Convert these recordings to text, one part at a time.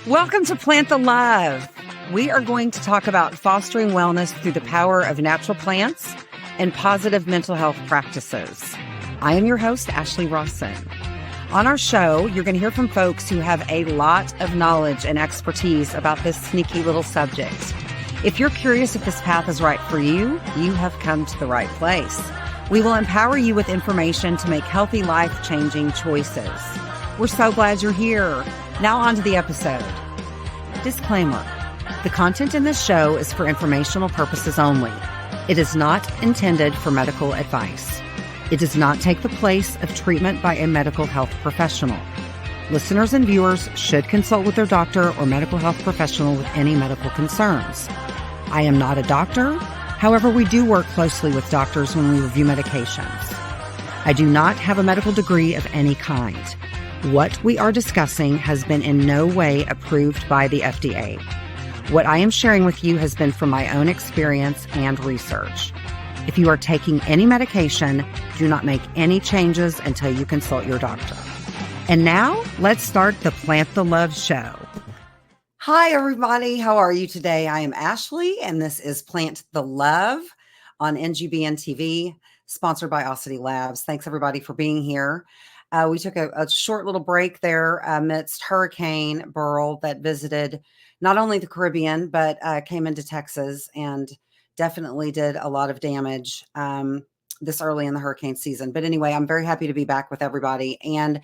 Welcome to Plant the Love. We are going to talk about fostering wellness through the power of natural plants and positive mental health practices. I am your host, Ashley Rawson. On our show, you're going to hear from folks who have a lot of knowledge and expertise about this sneaky little subject. If you're curious if this path is right for you, you have come to the right place. We will empower you with information to make healthy, life-changing choices. We're so glad you're here. Now on to the episode. Disclaimer. The content in this show is for informational purposes only. It is not intended for medical advice. It does not take the place of treatment by a medical health professional. Listeners and viewers should consult with their doctor or medical health professional with any medical concerns. I am not a doctor. However, we do work closely with doctors when we review medications. I do not have a medical degree of any kind. What we are discussing has been in no way approved by the FDA. What I am sharing with you has been from my own experience and research. If you are taking any medication, do not make any changes until you consult your doctor. And now, let's start the Plant the Love show. Hi, everybody. How are you today? I am Ashley, and this is Plant the Love on NGBN TV, sponsored by Ossity Labs. Thanks, everybody, for being here. We took a short little break there amidst Hurricane Beryl that visited not only the Caribbean, but came into Texas and definitely did a lot of damage this early in the hurricane season. But anyway, I'm very happy to be back with everybody. And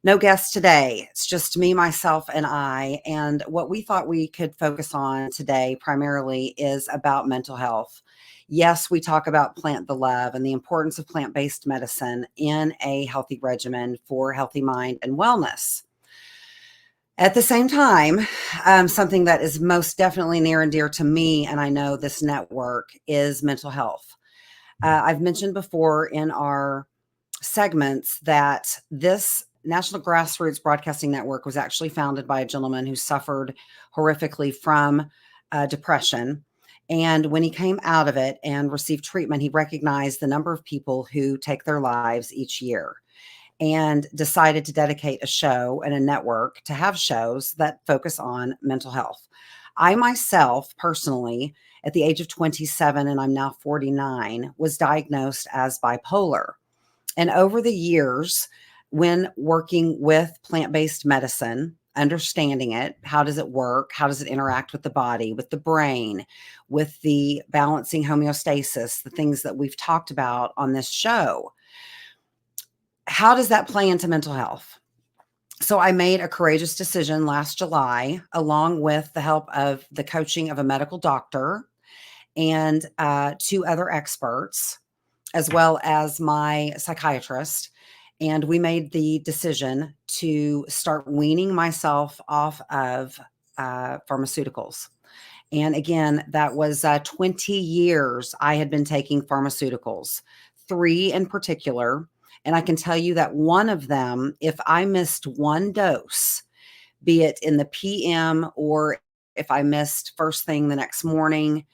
no guests today. It's just me, myself, and I. And what we thought we could focus on today primarily is about mental health. Yes, we talk about Plant the Love and the importance of plant-based medicine in a healthy regimen for healthy mind and wellness. At the same time, something that is most definitely near and dear to me, and I know this network, is mental health. I've mentioned before in our segments that this National Grassroots Broadcasting Network was actually founded by a gentleman who suffered horrifically from depression. And when he came out of it and received treatment, he recognized the number of people who take their lives each year and decided to dedicate a show and a network to have shows that focus on mental health. I myself, personally, at the age of 27, and I'm now 49, was diagnosed as bipolar. And over the years, when working with plant-based medicine, understanding it, how does it work? How does it interact with the body, with the brain, with the balancing homeostasis, the things that we've talked about on this show? How does that play into mental health? So I made a courageous decision last July, along with the help of the coaching of a medical doctor and 2 other experts, as well as my psychiatrist. And we made the decision to start weaning myself off of pharmaceuticals. And again, that was 20 years I had been taking pharmaceuticals, 3 in particular. And I can tell you that one of them, if I missed one dose, be it in the PM or if I missed first thing the next morning,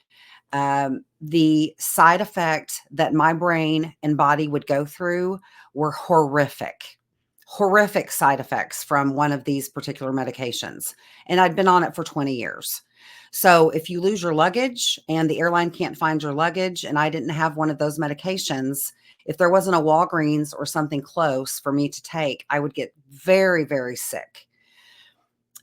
the side effect that my brain and body would go through were horrific side effects from one of these particular medications. And I'd been on it for 20 years. So if you lose your luggage and the airline can't find your luggage, and I didn't have one of those medications, if there wasn't a Walgreens or something close for me to take, I would get very, very sick.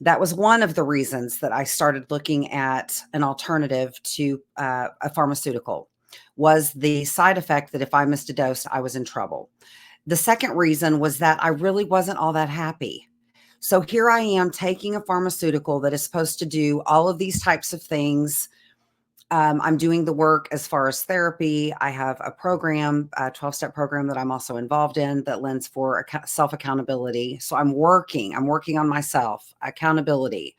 That was one of the reasons that I started looking at an alternative to a pharmaceutical, was the side effect that if I missed a dose, I was in trouble. The second reason was that I really wasn't all that happy. So here I am taking a pharmaceutical that is supposed to do all of these types of things. I'm doing the work as far as therapy. I have a program, a 12-step program that I'm also involved in that lends for self-accountability. So I'm working on myself, accountability.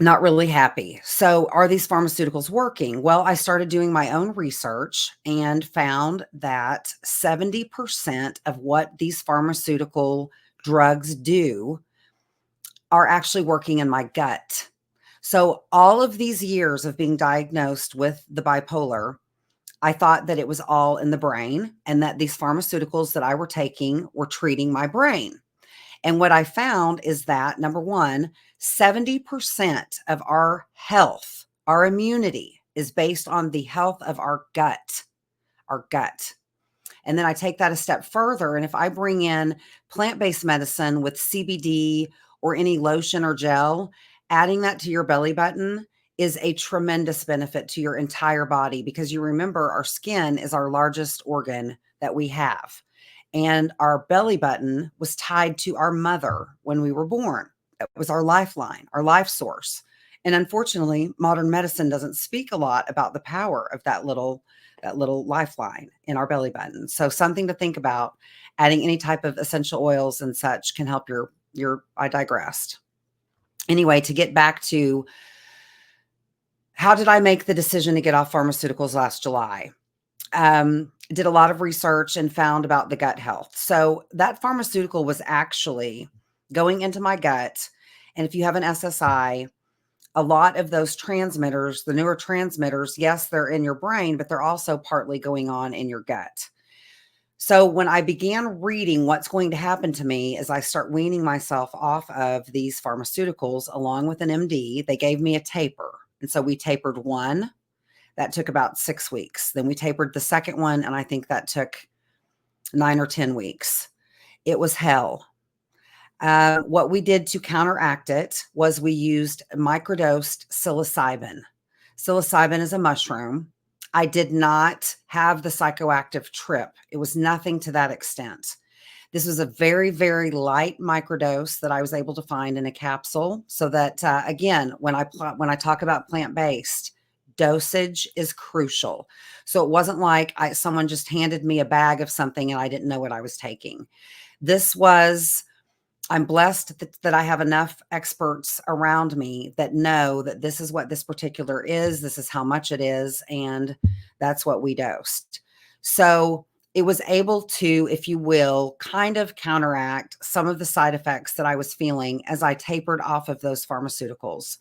Not really happy. So are these pharmaceuticals working? Well, I started doing my own research and found that 70% of what these pharmaceutical drugs do are actually working in my gut. So all of these years of being diagnosed with the bipolar, I thought that it was all in the brain and that these pharmaceuticals that I were taking were treating my brain. And what I found is that, number one, 70% of our health, our immunity, is based on the health of our gut, our gut. And then I take that a step further. And if I bring in plant-based medicine with CBD or any lotion or gel, adding that to your belly button is a tremendous benefit to your entire body, because you remember our skin is our largest organ that we have. And our belly button was tied to our mother when we were born. It was our lifeline, our life source. And unfortunately, modern medicine doesn't speak a lot about the power of that little lifeline in our belly button. So something to think about. Adding any type of essential oils and such can help your I digressed. Anyway, to get back to how did I make the decision to get off pharmaceuticals last July? Did a lot of research and found about the gut health. So that pharmaceutical was actually going into my gut. And if you have an SSI, a lot of those transmitters, the neurotransmitters, yes, they're in your brain, but they're also partly going on in your gut. So when I began reading what's going to happen to me as I start weaning myself off of these pharmaceuticals, along with an MD, they gave me a taper. And so we tapered one. That took about 6 weeks. Then we tapered the second one, and I think that took 9 or 10 weeks. It was hell. What we did to counteract it was we used microdosed psilocybin. Psilocybin is a mushroom. I did not have the psychoactive trip. It was nothing to that extent. This was a very, very light microdose that I was able to find in a capsule. So that, again, when I talk about plant-based, dosage is crucial. So it wasn't like someone just handed me a bag of something and I didn't know what I was taking. I'm blessed that I have enough experts around me that know that this is what this particular is, this is how much it is, and that's what we dosed. So it was able to, if you will, kind of counteract some of the side effects that I was feeling as I tapered off of those pharmaceuticals.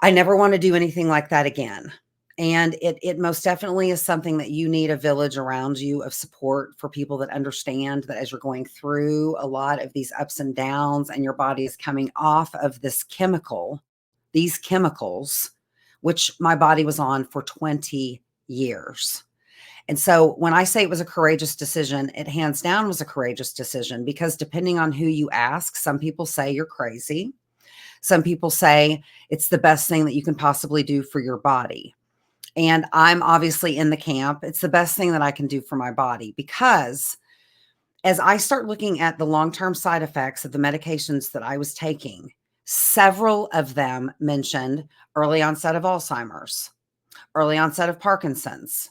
I never want to do anything like that again. And it most definitely is something that you need a village around you of support for people that understand that as you're going through a lot of these ups and downs and your body is coming off of these chemicals, which my body was on for 20 years. And so when I say it was a courageous decision, it hands down was a courageous decision, because depending on who you ask, some people say you're crazy. Some people say it's the best thing that you can possibly do for your body. And I'm obviously in the camp, it's the best thing that I can do for my body, because as I start looking at the long-term side effects of the medications that I was taking, several of them mentioned early onset of Alzheimer's, early onset of Parkinson's,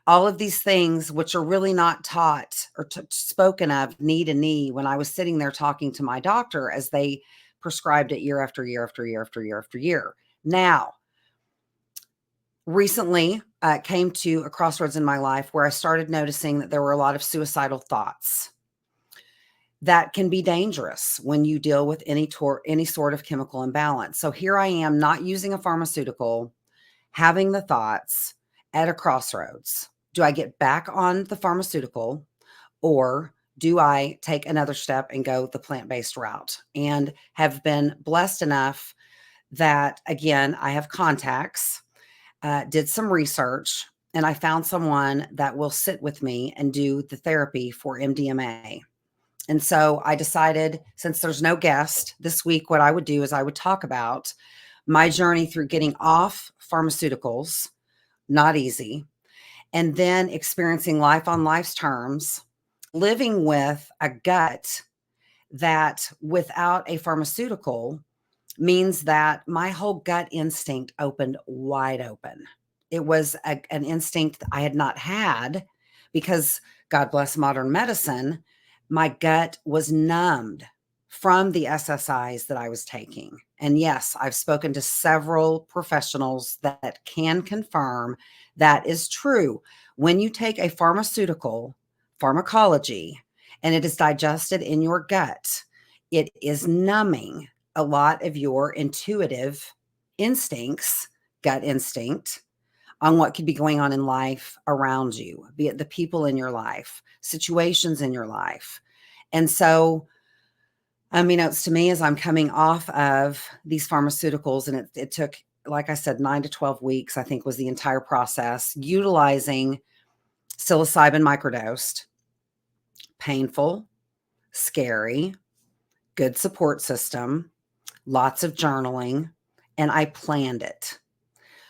all of these things, which are really not taught or spoken of knee to knee when I was sitting there talking to my doctor as they prescribed it year after year after year after year after year. Now, recently came to a crossroads in my life where I started noticing that there were a lot of suicidal thoughts that can be dangerous when you deal with any sort of chemical imbalance. So here I am, not using a pharmaceutical, having the thoughts at a crossroads. Do I get back on the pharmaceutical, or do I take another step and go the plant-based route? And have been blessed enough that, again, I have contacts, did some research, and I found someone that will sit with me and do the therapy for MDMA. And so I decided, since there's no guest this week, what I would do is I would talk about my journey through getting off pharmaceuticals, not easy, and then experiencing life on life's terms, living with a gut that without a pharmaceutical means that my whole gut instinct opened wide open. It was an instinct that I had not had, because God bless modern medicine, my gut was numbed from the SSIs that I was taking. And yes, I've spoken to several professionals that can confirm that is true. When you take a pharmacology, and it is digested in your gut, it is numbing a lot of your intuitive instincts, gut instinct, on what could be going on in life around you, be it the people in your life, situations in your life. And so Unbeknownst to me, as I'm coming off of these pharmaceuticals, and it took, like I said, 9 to 12 weeks, I think was the entire process, utilizing psilocybin microdosed, painful, scary, good support system, lots of journaling, and I planned it.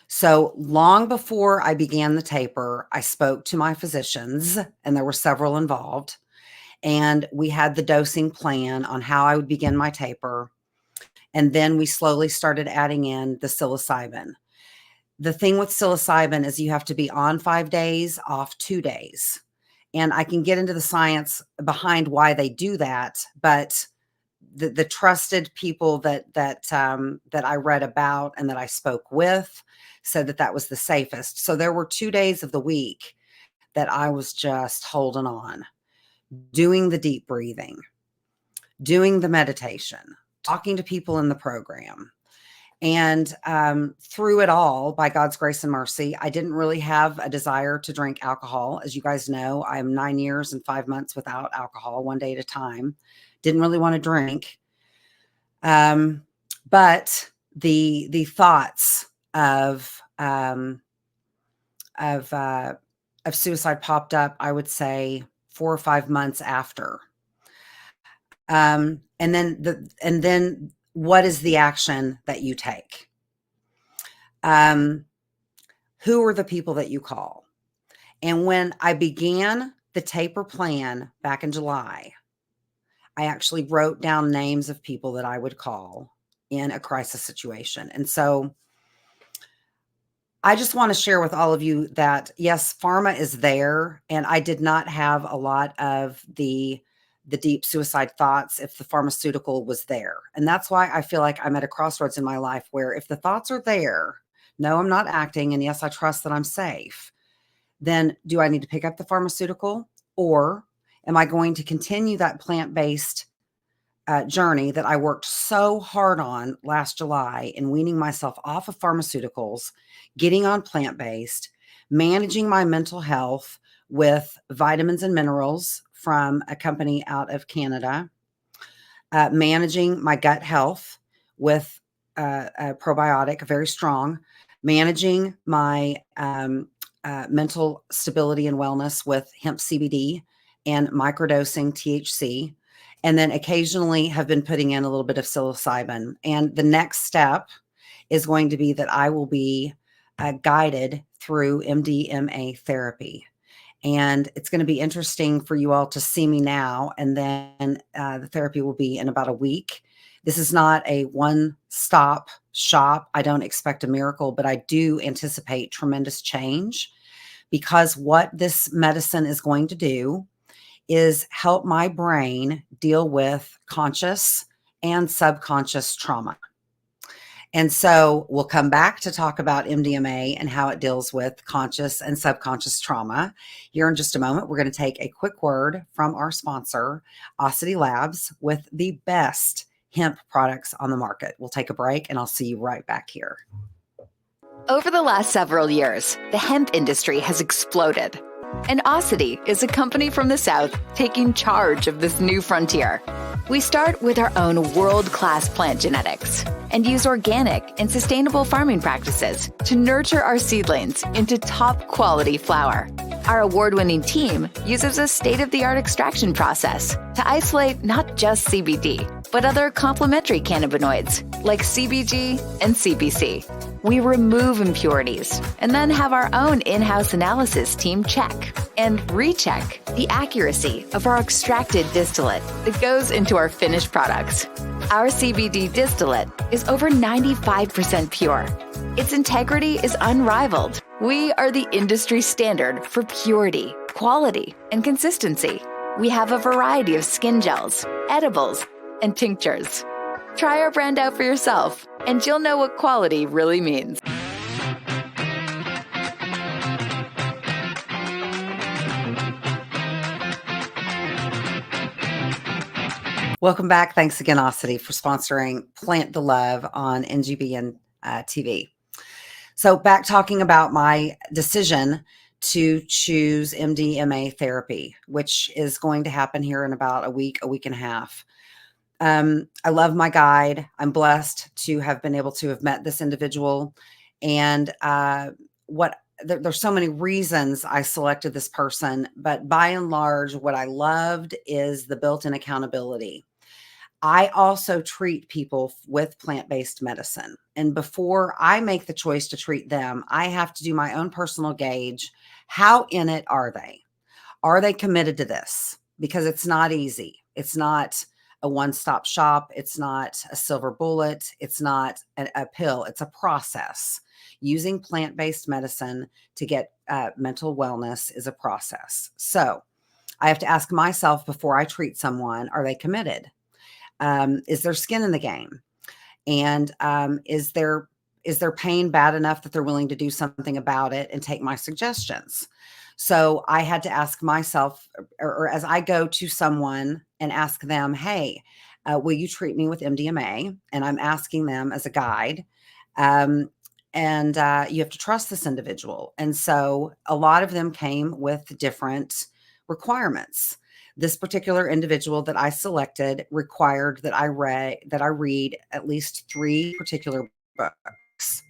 So long before I began the taper, I spoke to my physicians, and there were several involved, and we had the dosing plan on how I would begin my taper. And then we slowly started adding in the psilocybin. The thing with psilocybin is you have to be on 5 days, off 2 days. And I can get into the science behind why they do that, but the trusted people that I read about and that I spoke with said that that was the safest. So there were 2 days of the week that I was just holding on, doing the deep breathing, doing the meditation, talking to people in the program. And through it all, by God's grace and mercy, I didn't really have a desire to drink alcohol. As you guys know, I'm 9 years and 5 months without alcohol, one day at a time. Didn't really want to drink. But the thoughts of suicide popped up, I would say 4 or 5 months after. And then what is the action that you take? Who are the people that you call? And when I began the taper plan back in July, I actually wrote down names of people that I would call in a crisis situation. And so I just want to share with all of you that, yes, pharma is there, and I did not have a lot of the deep suicide thoughts if the pharmaceutical was there. And that's why I feel like I'm at a crossroads in my life where if the thoughts are there, no, I'm not acting, and yes, I trust that I'm safe, then do I need to pick up the pharmaceutical, or am I going to continue that plant-based journey that I worked so hard on last July in weaning myself off of pharmaceuticals, getting on plant-based, managing my mental health with vitamins and minerals from a company out of Canada, managing my gut health with a probiotic, very strong, managing my mental stability and wellness with hemp CBD and microdosing THC, and then occasionally have been putting in a little bit of psilocybin. And the next step is going to be that I will be guided through MDMA therapy. And it's going to be interesting for you all to see me now. And then the therapy will be in about a week. This is not a one-stop shop. I don't expect a miracle, but I do anticipate tremendous change, because what this medicine is going to do is help my brain deal with conscious and subconscious trauma. And so we'll come back to talk about MDMA and how it deals with conscious and subconscious trauma here in just a moment. We're going to take a quick word from our sponsor, Osity Labs, with the best hemp products on the market. We'll take a break, and I'll see you right back here. Over the last several years, the hemp industry has exploded. And Osity is a company from the South taking charge of this new frontier. We start with our own world-class plant genetics and use organic and sustainable farming practices to nurture our seedlings into top-quality flower. Our award-winning team uses a state-of-the-art extraction process to isolate not just CBD, but other complementary cannabinoids like CBG and CBC. We remove impurities and then have our own in-house analysis team check and recheck the accuracy of our extracted distillate that goes into our finished products. Our CBD distillate is over 95% pure. Its integrity is unrivaled. We are the industry standard for purity, quality, and consistency. We have a variety of skin gels, edibles, and tinctures. Try our brand out for yourself, and you'll know what quality really means. Welcome back. Thanks again, Osity, for sponsoring Plant the Love on NGBN TV. So back talking about my decision to choose MDMA therapy, which is going to happen here in about a week and a half. I love my guide. I'm blessed to have been able to have met this individual. And there's so many reasons I selected this person, but by and large, what I loved is the built-in accountability. I also treat people with plant-based medicine. And before I make the choice to treat them, I have to do my own personal gauge. How in it are they? Are they committed to this? Because it's not easy. It's not a one-stop shop. It's not a silver bullet. It's not a pill. It's a process. Using plant-based medicine to get mental wellness is a process. So I have to ask myself before I treat someone, are they committed? Is there skin in the game? And is their pain bad enough that they're willing to do something about it and take my suggestions? So I had to ask myself, or as I go to someone and ask them, hey, will you treat me with MDMA? And I'm asking them as a guide. Um, and you have to trust this individual. And so a lot of them came with different requirements. This particular individual that I selected required that I read at least 3 particular books.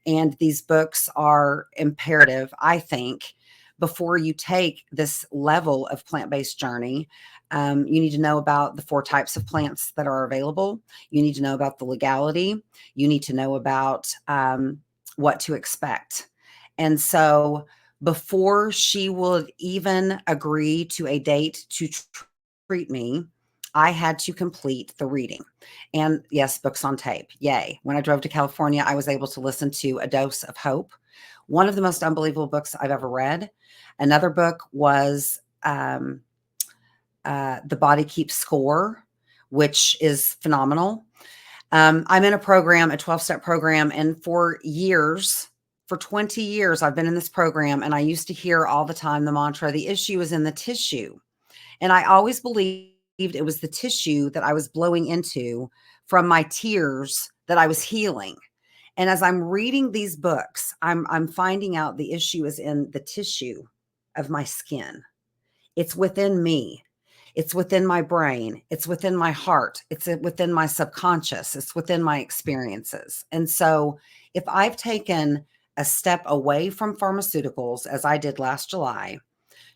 And these books are imperative, I think, before you take this level of plant-based journey. You need to know about the 4 types of plants that are available. You need to know about the legality. You need to know about what to expect. And so before she would even agree to a date to treat me, I had to complete the reading. And yes, books on tape. Yay. When I drove to California, I was able to listen to A Dose of Hope, one of the most unbelievable books I've ever read. Another book was The Body Keeps Score, which is phenomenal. I'm in a 12-step program, and for 20 years, I've been in this program, and I used to hear all the time the mantra, the issue is in the tissue. And I always believed it was the tissue that I was blowing into from my tears that I was healing. And as I'm reading these books, I'm finding out the issue is in the tissue of my skin. It's within me. It's within my brain. It's within my heart. It's within my subconscious. It's within my experiences. And so if I've taken a step away from pharmaceuticals, as I did last July,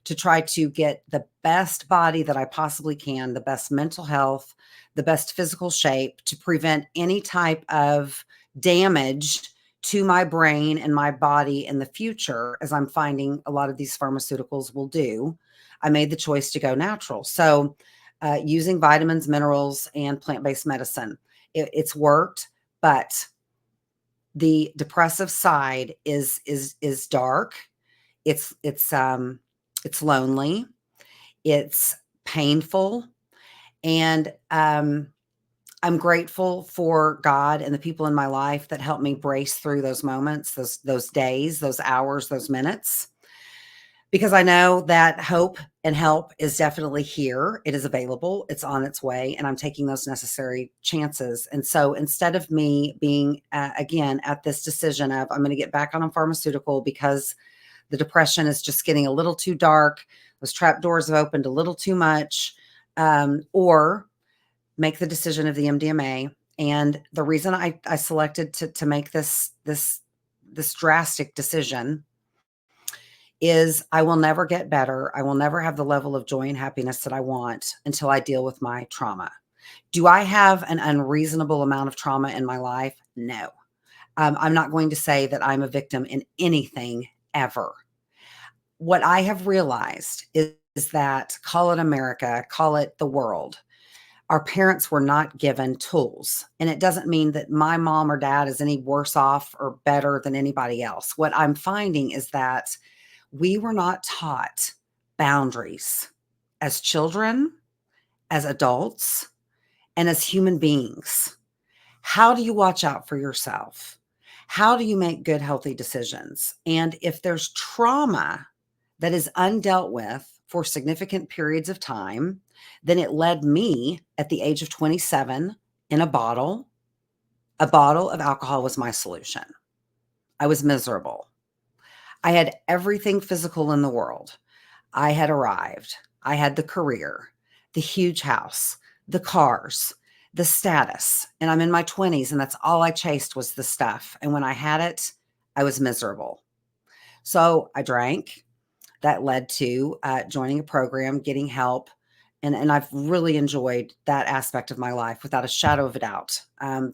to try to get the best body that I possibly can, the best mental health, the best physical shape to prevent any type of damage to my brain and my body in the future, as I'm finding a lot of these pharmaceuticals will do, I made the choice to go natural. So using vitamins, minerals, and plant-based medicine, it's worked, but the depressive side is dark. It's lonely. It's painful. And I'm grateful for God and the people in my life that helped me brace through those moments, those days, those hours, those minutes, because I know that hope and help is definitely here. It is available. It's on its way, and I'm taking those necessary chances. And so instead of me being, again, at this decision of I'm going to get back on a pharmaceutical because the depression is just getting a little too dark, those trap doors have opened a little too much, or make the decision of the MDMA. And the reason I selected to make this drastic decision is I will never get better. I will never have the level of joy and happiness that I want until I deal with my trauma. Do I have an unreasonable amount of trauma in my life? No. I'm not going to say that I'm a victim in anything ever. What I have realized is that, call it America, call it the world, our parents were not given tools. And it doesn't mean that my mom or dad is any worse off or better than anybody else. What I'm finding is that we were not taught boundaries as children, as adults, and as human beings. How do you watch out for yourself? How do you make good, healthy decisions? And if there's trauma that is undealt with for significant periods of time, then it led me at the age of 27 in a bottle. A bottle of alcohol was my solution. I was miserable. I had everything physical in the world. I had arrived. I had the career, the huge house, the cars, the status, and I'm in my 20s, and that's all I chased was the stuff. And when I had it, I was miserable. So I drank. That led to joining a program, getting help. And I've really enjoyed that aspect of my life without a shadow of a doubt.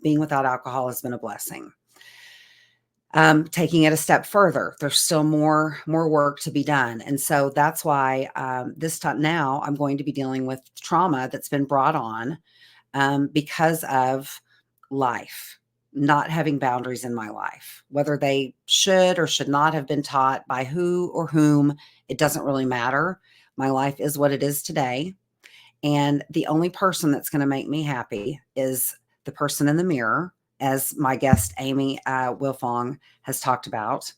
Being without alcohol has been a blessing. Taking it a step further, there's still more work to be done. And so that's why this time now I'm going to be dealing with trauma that's been brought on because of life, not having boundaries in my life, whether they should or should not have been taught by who or whom, it doesn't really matter. My life is what it is today. And the only person that's going to make me happy is the person in the mirror, as my guest, Amy Wilfong, has talked about,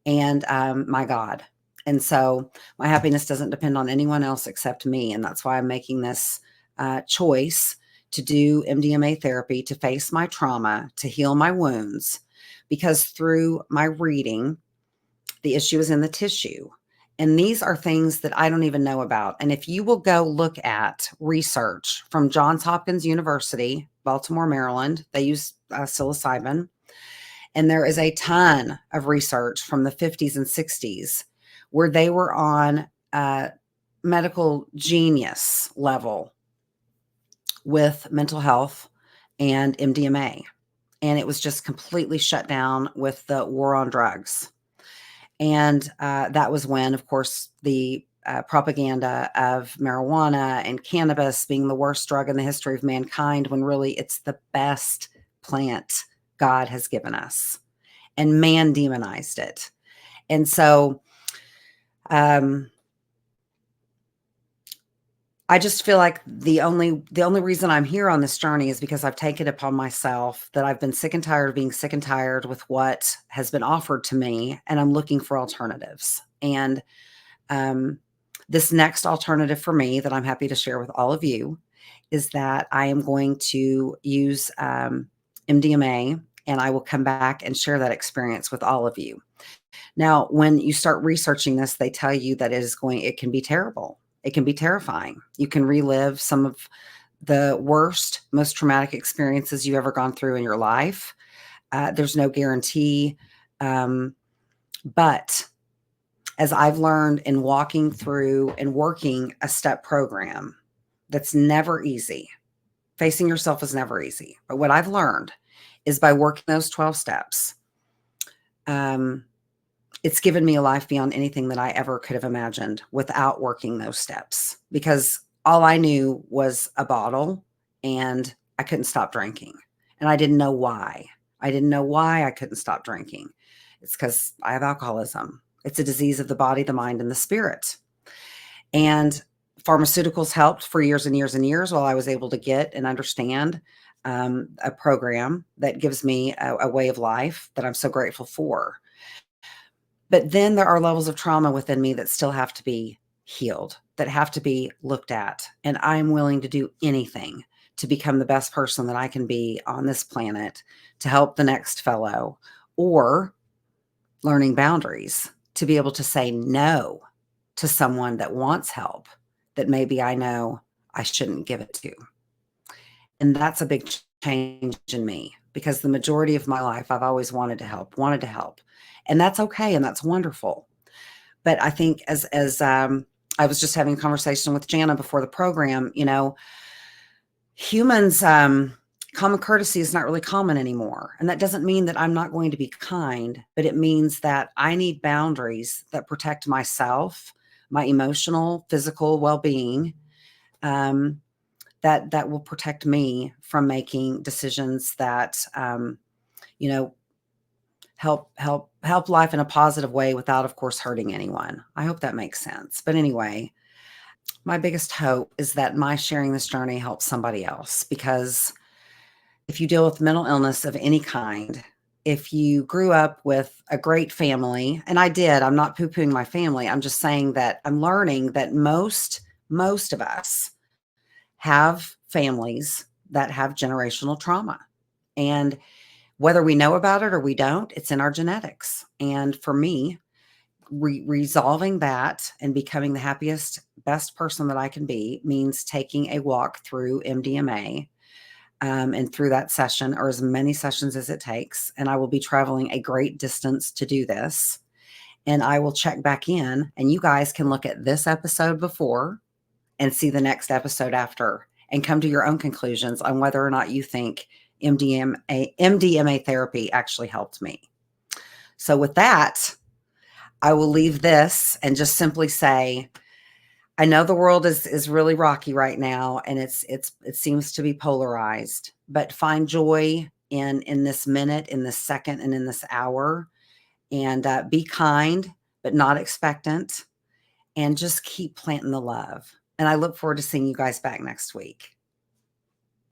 and my God. And so my happiness doesn't depend on anyone else except me. And that's why I'm making this choice to do MDMA therapy, to face my trauma, to heal my wounds, because through my reading, the issue is in the tissue. And these are things that I don't even know about. And if you will go look at research from Johns Hopkins University, Baltimore, Maryland, they use Psilisiban. And there is a ton of research from the 50s and 60s where they were on medical genius level with mental health and MDMA. And it was just completely shut down with the war on drugs. And that was when, of course, the propaganda of marijuana and cannabis being the worst drug in the history of mankind, when really it's the best plant God has given us. And man demonized it. And so I just feel like the only reason I'm here on this journey is because I've taken it upon myself that I've been sick and tired of being sick and tired with what has been offered to me, and I'm looking for alternatives. And this next alternative for me that I'm happy to share with all of you is that I am going to use MDMA, and I will come back and share that experience with all of you. Now, when you start researching this, they tell you that it can be terrible. It can be terrifying. You can relive some of the worst, most traumatic experiences you've ever gone through in your life. There's no guarantee. But as I've learned in walking through and working a step program, that's never easy. Facing yourself is never easy. But what I've learned is by working those 12 steps, it's given me a life beyond anything that I ever could have imagined without working those steps, because all I knew was a bottle and I couldn't stop drinking. And I didn't know why. I didn't know why I couldn't stop drinking. It's because I have alcoholism. It's a disease of the body, the mind, and the spirit. And pharmaceuticals helped for years and years and years while I was able to get and understand a program that gives me a way of life that I'm so grateful for. But then there are levels of trauma within me that still have to be healed, that have to be looked at. And I'm willing to do anything to become the best person that I can be on this planet, to help the next fellow, or learning boundaries, to be able to say no to someone that wants help that maybe I know I shouldn't give it to. And that's a big change in me, because the majority of my life, I've always wanted to help. And that's okay. And that's wonderful. But I think as I was just having a conversation with Jana before the program, humans, common courtesy is not really common anymore. And that doesn't mean that I'm not going to be kind, but it means that I need boundaries that protect myself, my emotional, physical well-being, that will protect me from making decisions that, help life in a positive way without, of course, hurting anyone. I hope that makes sense. But anyway, my biggest hope is that my sharing this journey helps somebody else, because if you deal with mental illness of any kind, if you grew up with a great family, and I did, I'm not poo-pooing my family. I'm just saying that I'm learning that most of us have families that have generational trauma. And whether we know about it or we don't, it's in our genetics. And for me, resolving that and becoming the happiest, best person that I can be means taking a walk through MDMA, and through that session, or as many sessions as it takes. And I will be traveling a great distance to do this. And I will check back in, and you guys can look at this episode before and see the next episode after and come to your own conclusions on whether or not you think MDMA therapy actually helped me. So with that, I will leave this and just simply say, I know the world is really rocky right now, and it seems to be polarized, but find joy in this minute, in this second, and in this hour, and be kind, but not expectant, and just keep planting the love. And I look forward to seeing you guys back next week.